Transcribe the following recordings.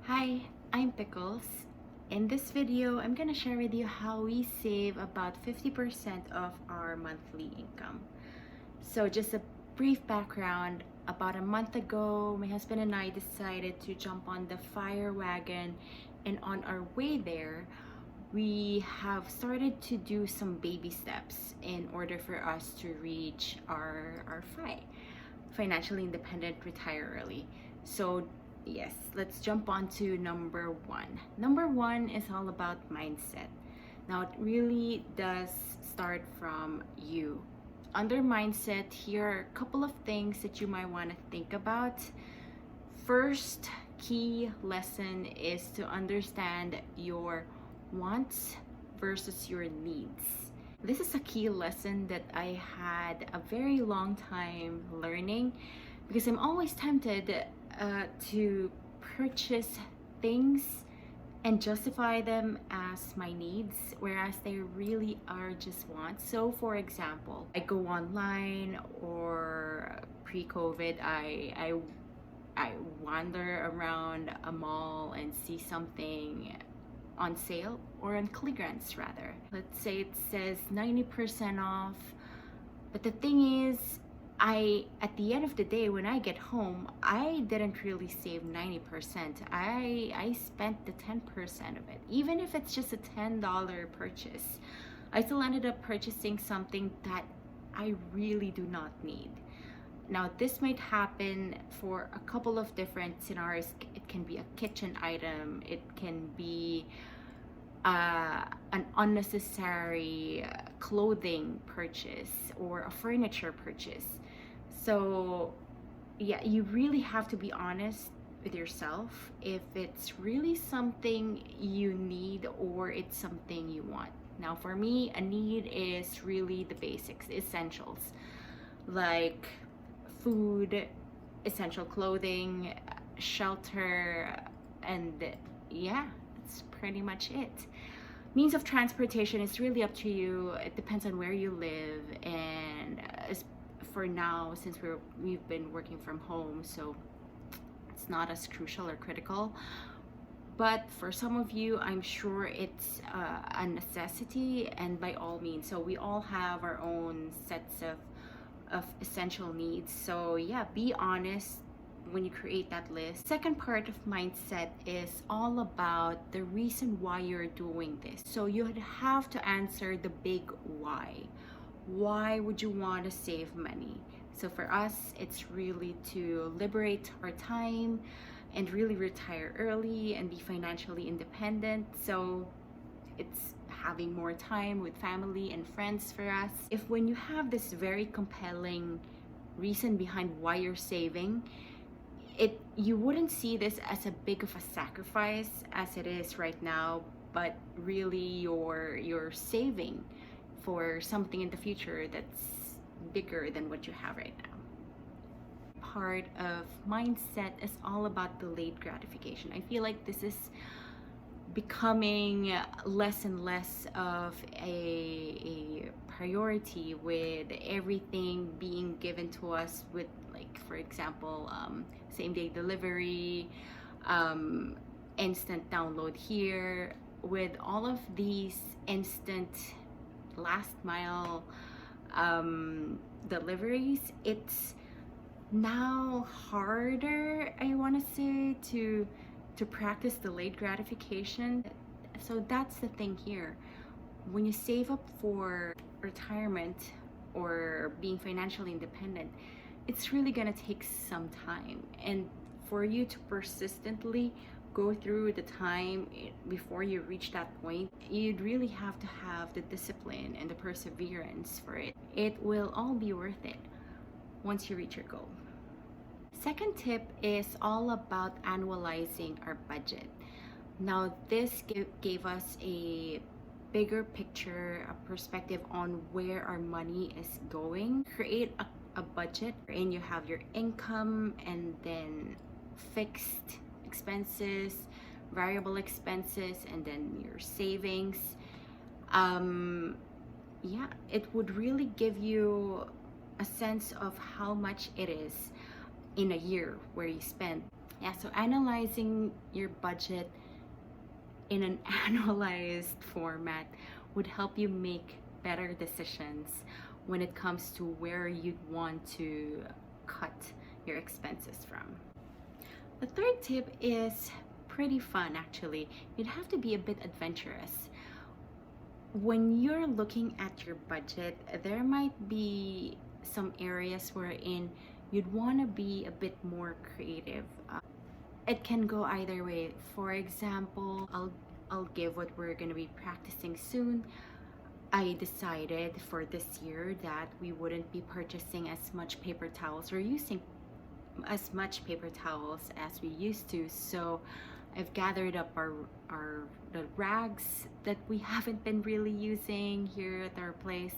Hi, I'm Pickles. In this video, I'm gonna share with you how we save about 50% of our monthly income. So just a brief background, about a month ago, my husband and I decided to jump on the fire wagon, and on our way there, we have started to do some baby steps in order for us to reach our financially independent, retire early. So yes, let's jump on to number one. Number one is all about mindset. Now it really does start from you. Under mindset, here are a couple of things that you might want to think about. First key lesson is to understand your wants versus your needs. This is a key lesson that I had a very long time learning, because I'm always tempted to purchase things and justify them as my needs, whereas they really are just wants. So for example, I go online, or pre-COVID, I wander around a mall and see something on sale, or on clearance rather. Let's say it says 90% off, but the thing is, at the end of the day, when I get home, I didn't really save 90%. I spent the 10% of it. Even if it's just a $10 purchase, I still ended up purchasing something that I really do not need. Now, this might happen for a couple of different scenarios. It can be a kitchen item, it can be an unnecessary clothing purchase, or a furniture purchase. So yeah, you really have to be honest with yourself if it's really something you need or it's something you want. Now for me, a need is really the basics, the essentials, like food, essential clothing, shelter, and yeah, that's pretty much it. Means of transportation is really up to you. It depends on where you live, and for now, since we've been working from home, so it's not as crucial or critical. But for some of you, I'm sure it's a necessity, and by all means. So we all have our own sets of essential needs. So yeah, be honest when you create that list. Second part of mindset is all about the reason why you're doing this. So you would have to answer the big why. Why would you want to save money? So for us, it's really to liberate our time and really retire early and be financially independent. So it's having more time with family and friends for us. If when you have this very compelling reason behind why you're saving, you wouldn't see this as a big of a sacrifice as it is right now, but really you're saving for something in the future that's bigger than what you have right now. Part of mindset is all about delayed gratification. I feel like this is becoming less and less of a priority, with everything being given to us with, like, for example, same day delivery, instant download here. With all of these instant last mile deliveries, it's now harder, I want to say, to practice delayed gratification. So that's the thing here. When you save up for retirement or being financially independent, it's really gonna take some time, and for you to persistently go through the time before you reach that point, you'd really have to have the discipline and the perseverance for it. It will all be worth it once you reach your goal. Second tip is all about annualizing our budget. Now this gave us a bigger picture, a perspective on where our money is going. Create a budget and you have your income, and then fixed expenses, variable expenses, and then your savings. Yeah, it would really give you a sense of how much it is in a year where you spend Yeah, so analyzing your budget in an annualized format would help you make better decisions when it comes to where you'd want to cut your expenses from. The third tip is pretty fun actually. You'd have to be a bit adventurous. When you're looking at your budget, there might be some areas wherein you'd want to be a bit more creative. It can go either way. For example, I'll give what we're going to be practicing soon. I decided for this year that we wouldn't be purchasing as much paper towels or using as much paper towels as we used to. So I've gathered up the rags that we haven't been really using here at our place,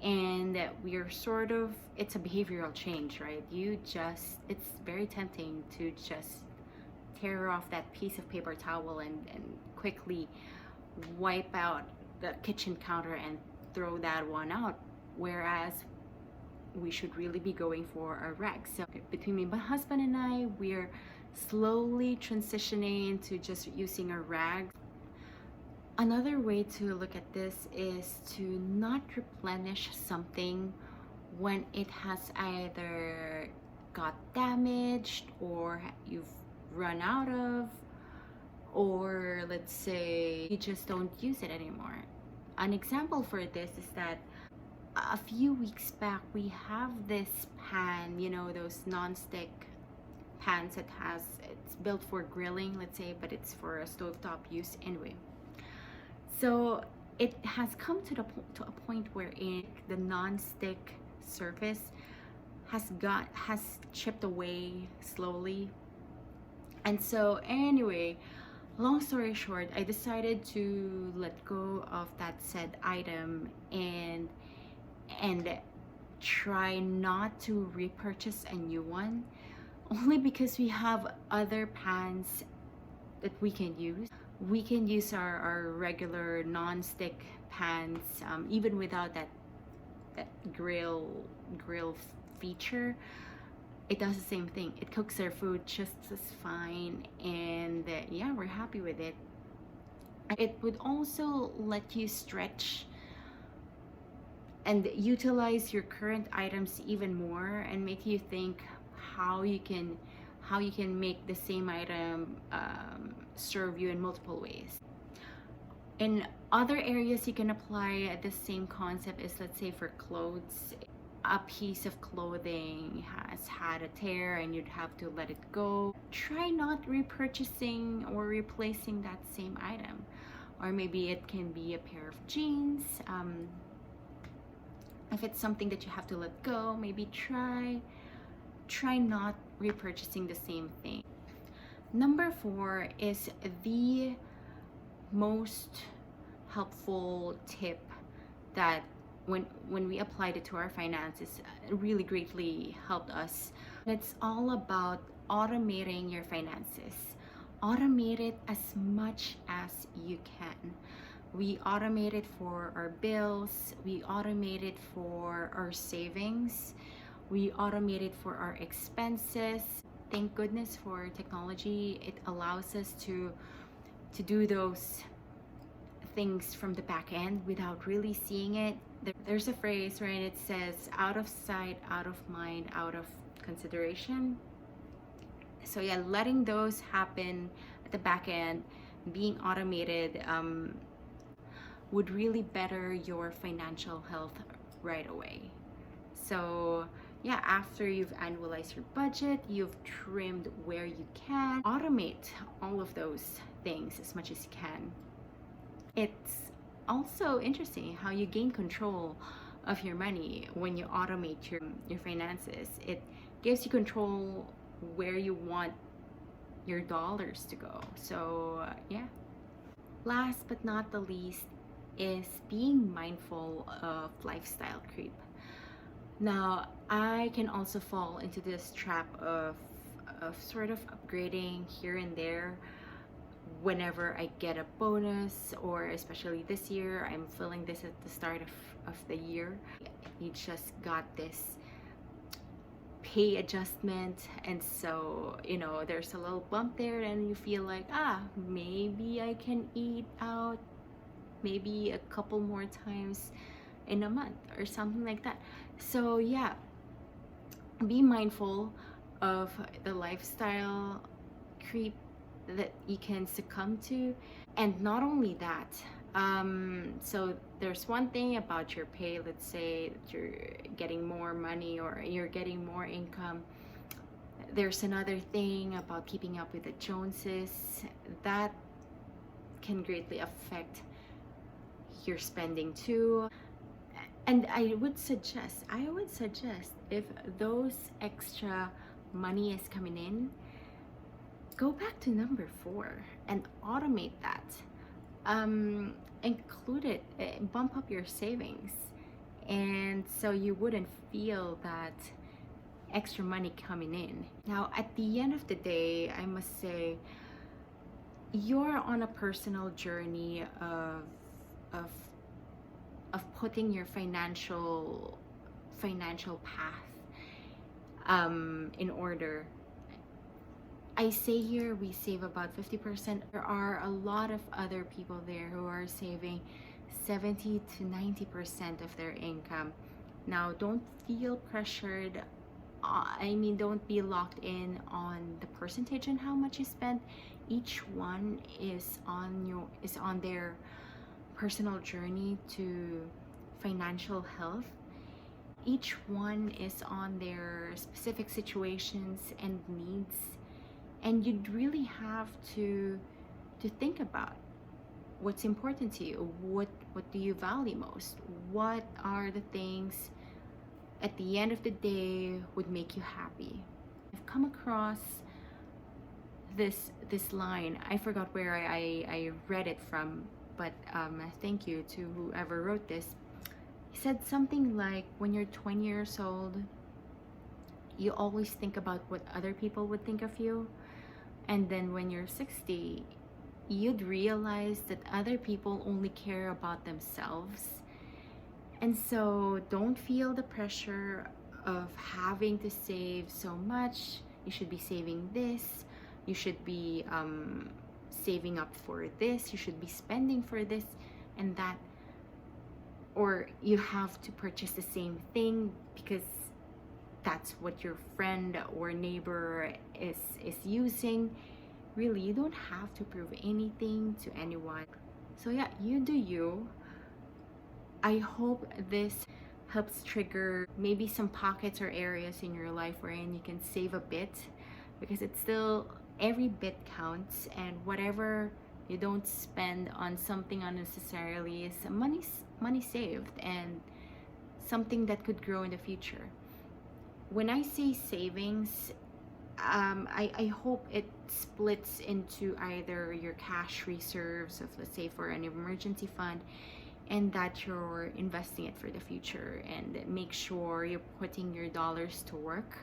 and we're sort of, it's a behavioral change, right? It's very tempting to just tear off that piece of paper towel and quickly wipe out the kitchen counter and throw that one out, whereas we should really be going for our rags. So between my husband and I, we're slowly transitioning into just using our rags. Another way to look at this is to not replenish something when it has either got damaged or you've run out of, or let's say you just don't use it anymore. An example for this is that a few weeks back we have this pan, you know, those non-stick pans that it's built for grilling, let's say, but it's for a stovetop use anyway. So it has come to a point wherein the non-stick surface has chipped away slowly. And so anyway, long story short, I decided to let go of that said item and try not to repurchase a new one, only because we have other pans that we can use. We can use our regular non-stick pans, even without that grill feature. It does the same thing. It cooks our food just as fine, and yeah, we're happy with it. It would also let you stretch and utilize your current items even more and make you think how you can make the same item serve you in multiple ways. In other areas you can apply the same concept is, let's say for clothes, a piece of clothing has had a tear and you'd have to let it go. Try not repurchasing or replacing that same item. Or maybe it can be a pair of jeans. If it's something that you have to let go, maybe try not repurchasing the same thing. Number 4 is the most helpful tip that when we applied it to our finances, it really greatly helped us. It's all about automating your finances. Automate it as much as you can. We automate it for our bills, we automate it for our savings, we automate it for our expenses. Thank goodness for technology. It allows us to do those things from the back end without really seeing it. There's a phrase, right? It says out of sight, out of mind, out of consideration. So yeah, letting those happen at the back end, being automated, would really better your financial health right away. So yeah, after you've annualized your budget, you've trimmed where you can, automate all of those things as much as you can. It's also interesting how you gain control of your money when you automate your finances. It gives you control where you want your dollars to go. So yeah. Last but not the least is being mindful of lifestyle creep. Now, I can also fall into this trap of sort of upgrading here and there whenever I get a bonus, or especially this year, I'm feeling this at the start of the year. You just got this pay adjustment, and so there's a little bump there, and you feel like, maybe I can eat out maybe a couple more times in a month or something like that. So yeah, be mindful of the lifestyle creep that you can succumb to. And not only that, so there's one thing about your pay. Let's say that you're getting more money or you're getting more income. There's another thing about keeping up with the Joneses that can greatly affect your spending too. And I would suggest if those extra money is coming in, go back to number 4 and automate that. Include it, bump up your savings, and so you wouldn't feel that extra money coming in. Now, at the end of the day, I must say, you're on a personal journey of putting your financial path in order. I say here we save about 50%. There are a lot of other people there who are saving 70 to 90% of their income. Now, don't feel pressured. Don't be locked in on the percentage and how much you spend. Each one is on their personal journey to financial health. Each one is on their specific situations and needs, and you'd really have to think about what's important to you. What do you value most? What are the things at the end of the day would make you happy? I've come across this line. I forgot where I read it from, but thank you to whoever wrote this. He said something like, when you're 20 years old, you always think about what other people would think of you, and then when you're 60, you'd realize that other people only care about themselves. And so don't feel the pressure of having to save so much. You should be saving this, you should be saving up for this, you should be spending for this and that, or you have to purchase the same thing because that's what your friend or neighbor is using. Really, you don't have to prove anything to anyone. So yeah, you do you. I hope this helps trigger maybe some pockets or areas in your life wherein you can save a bit, because it's still, every bit counts, and whatever you don't spend on something unnecessarily is money saved and something that could grow in the future. When I say savings, I hope it splits into either your cash reserves of, let's say, for an emergency fund, and that you're investing it for the future, and make sure you're putting your dollars to work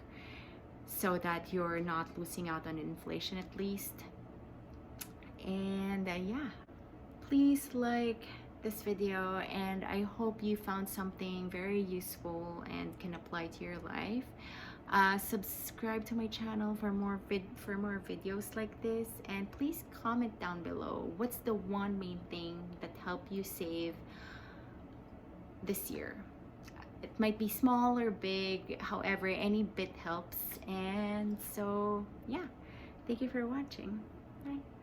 so that you're not losing out on inflation at least. And yeah, please like this video, and I hope you found something very useful and can apply to your life. Subscribe to my channel for more videos like this, and please comment down below what's the one main thing that helped you save this year. It might be small or big, however, any bit helps. And so yeah, thank you for watching. Bye.